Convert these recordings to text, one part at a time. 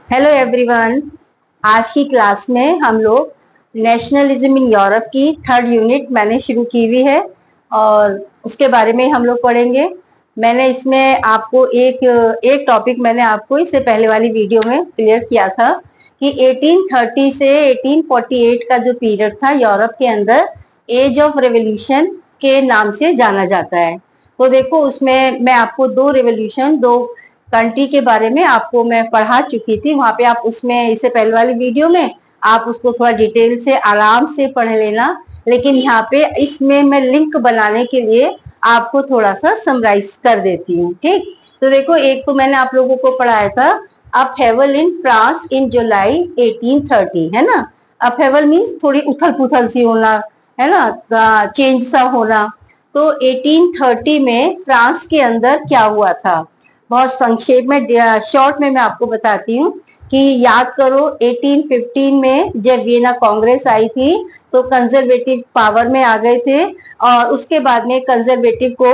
Hello everyone. आज की class में हम लोग नेशनलिज्म इन यूरोप की थर्ड यूनिट मैंने शुरू की हुई है और उसके बारे में हम लोग पढ़ेंगे। मैंने इसमें आपको एक टॉपिक मैंने आपको इससे पहले वाली वीडियो में क्लियर किया था कि 1830 से 1848 का जो पीरियड था यूरोप के अंदर एज ऑफ रेवोल्यूशन के नाम से जाना जाता है। तो देखो उसमें मैं आपको दो कंट्री के बारे में आपको मैं पढ़ा चुकी थी। वहां पे आप उसमें इससे पहले वाली वीडियो में आप उसको थोड़ा डिटेल से आराम से पढ़ लेना, लेकिन यहाँ पे इसमें मैं लिंक बनाने के लिए आपको थोड़ा सा समराइज कर देती हूँ। ठीक, तो देखो एक तो मैंने आप लोगों को पढ़ाया था अपहेवल इन फ्रांस इन जुलाई 1830, है ना। अपहेवल मीन्स थोड़ी उथल पुथल सी होना, है ना, चेंज सा होना। तो 1830 में फ्रांस के अंदर क्या हुआ था, बहुत संक्षेप में शॉर्ट में मैं आपको बताती हूँ कि याद करो 1815 में जब वियना कांग्रेस आई थी तो कंजर्वेटिव पावर में आ गए थे और उसके बाद में कंजर्वेटिव को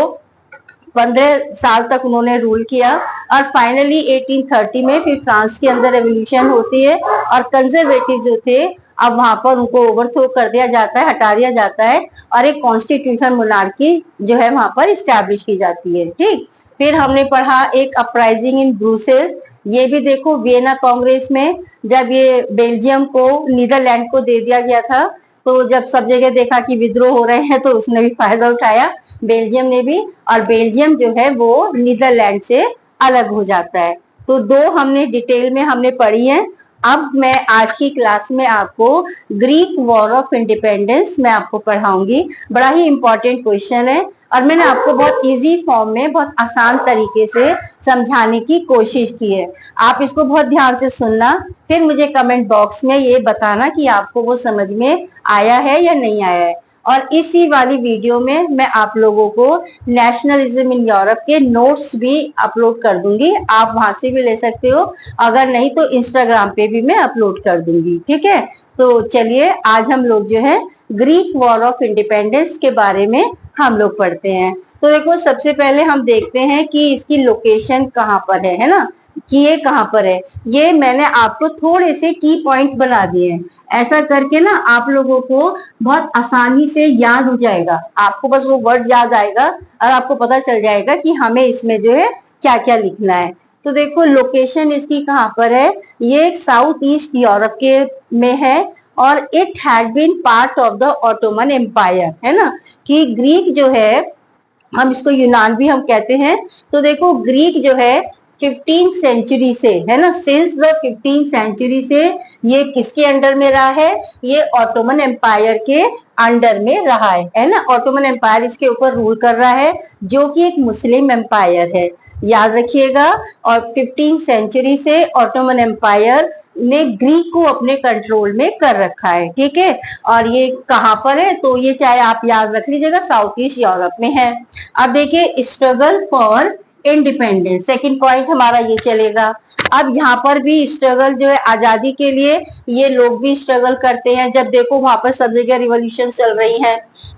15 साल तक उन्होंने रूल किया और फाइनली 1830 में फिर फ्रांस के अंदर रेवोल्यूशन होती है और कंजर्वेटिव जो थे अब वहां पर उनको ओवरथ्रो कर दिया जाता है, हटा दिया जाता है और एक कॉन्स्टिट्यूशन मोनार्की जो है वहां पर स्टैब्लिश की जाती है। ठीक, फिर हमने पढ़ा एक अपराइजिंग इन ब्रुसेल्स। ये भी देखो वियना कांग्रेस में जब ये बेल्जियम को नीदरलैंड को दे दिया गया था तो जब सब जगह देखा कि विद्रोह हो रहे हैं तो उसने भी फायदा उठाया, बेल्जियम ने भी, और बेल्जियम जो है वो नीदरलैंड से अलग हो जाता है। तो दो हमने डिटेल में हमने पढ़ी है। अब मैं आज की क्लास में आपको ग्रीक वॉर ऑफ इंडिपेंडेंस मैं आपको पढ़ाऊंगी। बड़ा ही इंपॉर्टेंट क्वेश्चन है और मैंने आपको बहुत इजी फॉर्म में बहुत आसान तरीके से समझाने की कोशिश की है। आप इसको बहुत ध्यान से सुनना, फिर मुझे कमेंट बॉक्स में ये बताना कि आपको वो समझ में आया है या नहीं आया है। और इसी वाली वीडियो में मैं आप लोगों को नेशनलिज्म इन यूरोप के नोट्स भी अपलोड कर दूंगी, आप वहां से भी ले सकते हो, अगर नहीं तो इंस्टाग्राम पे भी मैं अपलोड कर दूंगी। ठीक है, तो चलिए आज हम लोग जो है ग्रीक वॉर ऑफ इंडिपेंडेंस के बारे में हम लोग पढ़ते हैं। तो देखो सबसे पहले हम देखते हैं कि इसकी लोकेशन कहाँ पर है ना, कि ये कहाँ पर है। ये मैंने आपको थोड़े से की पॉइंट बना दिए हैं, ऐसा करके ना आप लोगों को बहुत आसानी से याद हो जाएगा। आपको बस वो वर्ड याद आएगा और आपको पता चल जाएगा कि हमें इसमें जो है क्या क्या लिखना है। तो देखो लोकेशन इसकी कहाँ पर है, ये साउथ ईस्ट यूरोप के में है और it had been part of the Ottoman empire, है ना, कि ग्रीक जो है, हम इसको यूनान भी हम कहते हैं। तो देखो ग्रीक जो है 15th सेंचुरी से, है ना, सिंस द 15th सेंचुरी से ये किसके अंडर में रहा है, ये ऑटोमन एम्पायर के अंडर में रहा है ना। ऑटोमन एम्पायर इसके ऊपर रूल कर रहा है जो कि एक मुस्लिम एम्पायर है, याद रखिएगा। और 15th सेंचुरी से ऑटोमन एम्पायर ने ग्रीक को अपने कंट्रोल में कर रखा है। ठीक है, और ये कहाँ पर है, तो ये चाहे आप याद रख लीजिएगा साउथ ईस्ट यूरोप में है। अब देखिए struggle for independence, second point हमारा ये चलेगा। अब यहाँ पर भी स्ट्रगल जो है आजादी के लिए, ये लोग भी स्ट्रगल करते हैं। जब देखो वहां पर सब जगह रिवॉल्यूशन चल रही है,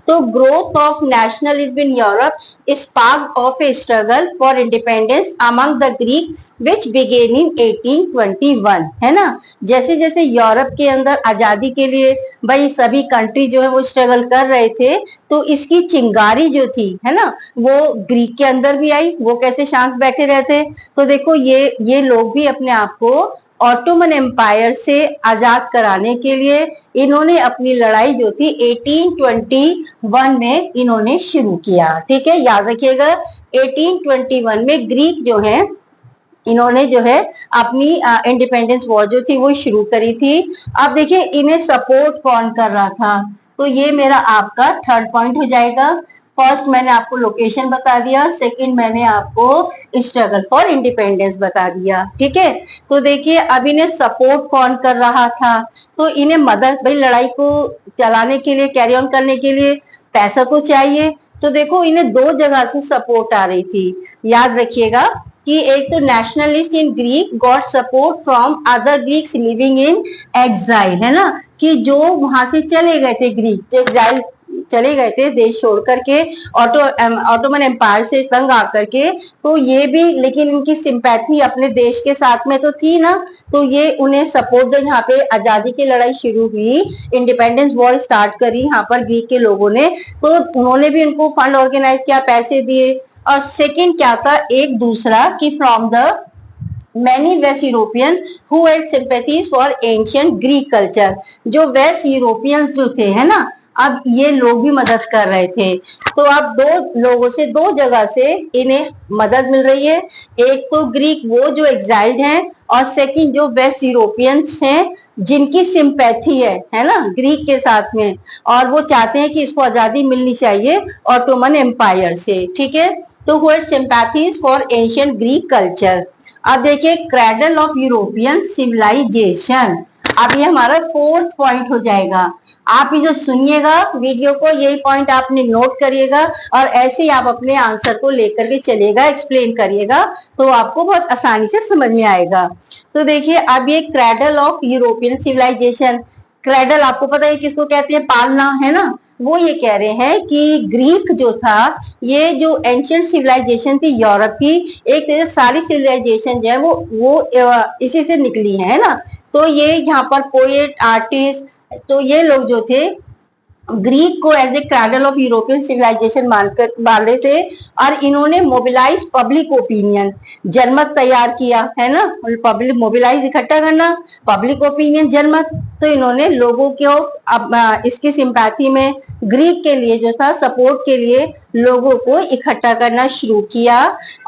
तो growth of nationalism in Europe sparked off a struggle for independence among the Greek which began in 1821, है ना। जैसे जैसे यूरोप के अंदर आजादी के लिए भाई सभी कंट्री जो है वो स्ट्रगल कर रहे थे, तो इसकी चिंगारी जो थी, है ना, वो ग्रीक के अंदर भी आई। वो कैसे शांत बैठे रहते, तो देखो ये लोग भी अपने आप को ऑटोमन एम्पायर से आजाद कराने के लिए इन्होंने अपनी लड़ाई जो थी 1821 में इन्होंने शुरू किया। ठीक है, याद रखिएगा 1821 में ग्रीक जो है इन्होंने जो है अपनी इंडिपेंडेंस वॉर जो थी वो शुरू करी थी। अब देखिए इन्हें सपोर्ट कौन कर रहा था, तो ये मेरा आपका थर्ड पॉइंट हो जाएगा। फर्स्ट मैंने आपको लोकेशन बता दिया, सेकंड मैंने आपको स्ट्रगल फॉर इंडिपेंडेंस बता दिया। ठीक है, तो देखिए अब इन्हें सपोर्ट कौन कर रहा था, तो इन्हें मदद, भाई लड़ाई को चलाने के लिए, कैरी ऑन करने के लिए पैसा तो चाहिए। तो देखो इन्हें दो जगह से सपोर्ट आ रही थी, याद रखिएगा कि एक तो nationalist in Greek got support from other Greeks living in exile, है ना, कि जो वहां से चले गए थे ग्रीक, जो एग्जाइल चले गए थे देश छोड़ करके, ऑटोमन एम्पायर से तंग आकर के, तो ये भी, लेकिन इनकी सिंपैथी अपने देश के साथ में तो थी ना, तो ये उन्हें सपोर्ट, जब यहाँ पे आजादी की लड़ाई शुरू हुई, इंडिपेंडेंस वॉर स्टार्ट करी यहाँ पर ग्रीक के लोगों ने, तो उन्होंने भी उनको फंड ऑर्गेनाइज किया, पैसे दिए। और सेकंड क्या था, एक दूसरा कि from the many West European who had sympathies for ancient Greek culture, जो वेस्ट यूरोपियंस जो थे, है ना, अब ये लोग भी मदद कर रहे थे। तो अब दो लोगों से, दो जगह से इन्हें मदद मिल रही है, एक तो ग्रीक वो जो एग्जाइल्ड हैं, और सेकंड जो वेस्ट यूरोपियंस हैं जिनकी सिंपैथी है ना ग्रीक के साथ में, और वो चाहते हैं कि इसको आजादी मिलनी चाहिए ऑटोमन एम्पायर से, ठीक है। तो who had sympathies for ancient Greek culture. अब देखिए क्रैडल ऑफ यूरोपियन सिविलाइजेशन, अब ये हमारा फोर्थ पॉइंट हो जाएगा। आप ये जो सुनिएगा वीडियो को, यही पॉइंट आपने नोट करिएगा, और ऐसे ही आप अपने आंसर को लेकर के चलिएगा, एक्सप्लेन करिएगा, तो आपको बहुत आसानी से समझ में आएगा। तो देखिए अब ये cradle of European civilisation, cradle आपको पता है किसको कहते हैं, पालना, है ना। वो ये कह रहे हैं कि ग्रीक जो था, ये जो एंशिएंट सिविलाइजेशन थी यूरोप की, एक तरह से सारी सिविलाइजेशन जो है वो इसी से निकली है ना। तो ये यहाँ पर पोएट, आर्टिस्ट, तो ये लोग जो थे ग्रीक को as a cradle of European civilisation मानकर मान रहे थे, और इन्होंने मोबिलाइज पब्लिक ओपिनियन, जनमत तैयार किया, है ना, पब्लिक मोबिलाइज, इकट्ठा करना, पब्लिक ओपिनियन, जनमत। तो इन्होंने लोगों को इसकी सिंपैथी में ग्रीक के लिए जो था, सपोर्ट के लिए लोगों को इकट्ठा करना शुरू किया,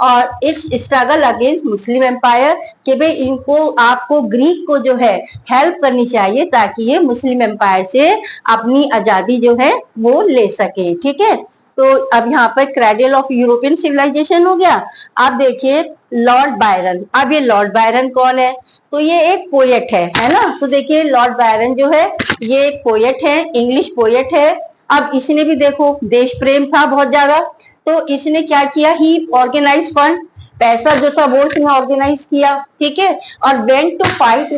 और it's struggle against Muslim empire, कि भाई इनको, आपको ग्रीक को जो है हेल्प करनी चाहिए ताकि ये मुस्लिम एम्पायर से अपनी आजादी जो है वो ले सके, ठीक है। तो अब यहाँ पर क्रैडल ऑफ यूरोपियन सिविलाइजेशन हो गया। अब देखिए लॉर्ड बायरन, अब ये लॉर्ड बायरन कौन है, तो ये एक पोएट है ना। तो देखिए लॉर्ड बायरन जो है ये एक पोएट है, इंग्लिश पोएट है। अब इसने भी देखो देश प्रेम था बहुत ज्यादा, तो इसने क्या किया, ही ऑर्गेनाइज फंड, पैसा जो था वो इसने ऑर्गेनाइज किया, ठीक है, और वेंट टू फाइट